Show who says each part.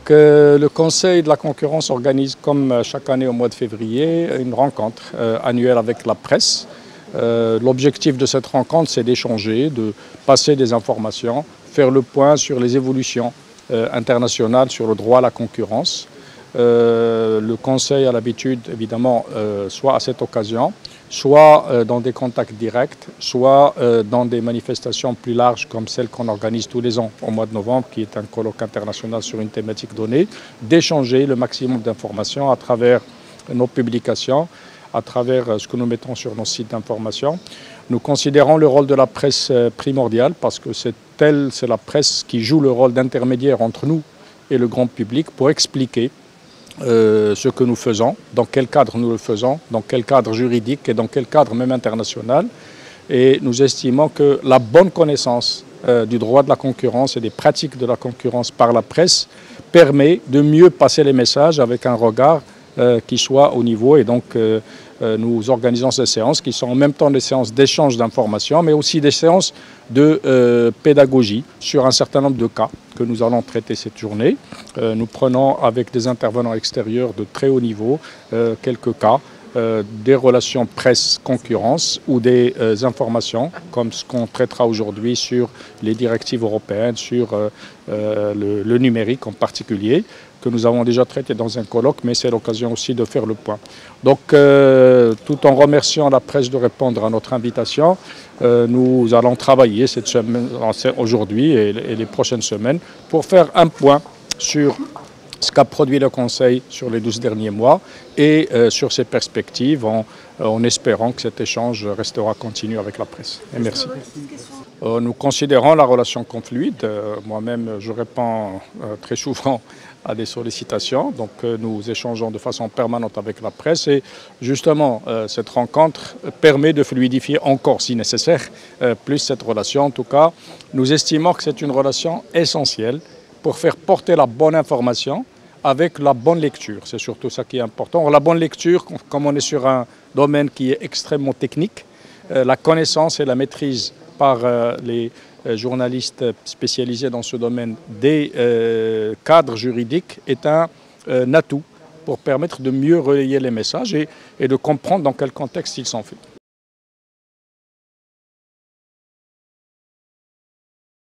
Speaker 1: Le Conseil de la concurrence organise, comme chaque année au mois de février, une rencontre annuelle avec la presse. L'objectif de cette rencontre, c'est d'échanger, de passer des informations, faire le point sur les évolutions internationales sur le droit à la concurrence. Le Conseil a l'habitude, évidemment, soit à cette occasion, soit dans des contacts directs, soit dans des manifestations plus larges comme celle qu'on organise tous les ans au mois de novembre, qui est un colloque international sur une thématique donnée, d'échanger le maximum d'informations à travers nos publications, à travers ce que nous mettons sur nos sites d'information. Nous considérons le rôle de la presse primordial parce que c'est la presse qui joue le rôle d'intermédiaire entre nous et le grand public pour expliquer ce que nous faisons, dans quel cadre nous le faisons, dans quel cadre juridique et dans quel cadre même international. Et nous estimons que la bonne connaissance du droit de la concurrence et des pratiques de la concurrence par la presse permet de mieux passer les messages avec un regard qui soit au niveau. Et donc nous organisons ces séances qui sont en même temps des séances d'échange d'informations, mais aussi des séances de pédagogie sur un certain nombre de cas que nous allons traiter cette journée. Nous prenons avec des intervenants extérieurs de très haut niveau quelques cas, des relations presse-concurrence ou des informations comme ce qu'on traitera aujourd'hui sur les directives européennes, sur le numérique en particulier, que nous avons déjà traité dans un colloque, mais c'est l'occasion aussi de faire le point. Donc, tout en remerciant la presse de répondre à notre invitation, nous allons travailler cette semaine, aujourd'hui et les prochaines semaines pour faire un point sur ce qu'a produit le Conseil sur les 12 derniers mois et sur ses perspectives en espérant que cet échange restera continu avec la presse. Et merci. Nous considérons la relation comme fluide. Moi-même, je réponds très souvent à des sollicitations, donc nous échangeons de façon permanente avec la presse et justement cette rencontre permet de fluidifier encore si nécessaire plus cette relation. En tout cas, nous estimons que c'est une relation essentielle pour faire porter la bonne information avec la bonne lecture. C'est surtout ça qui est important. Alors, la bonne lecture, comme on est sur un domaine qui est extrêmement technique, la connaissance et la maîtrise par les journalistes spécialisés dans ce domaine des cadres juridiques est un atout pour permettre de mieux relayer les messages et de comprendre dans quel contexte ils sont faits.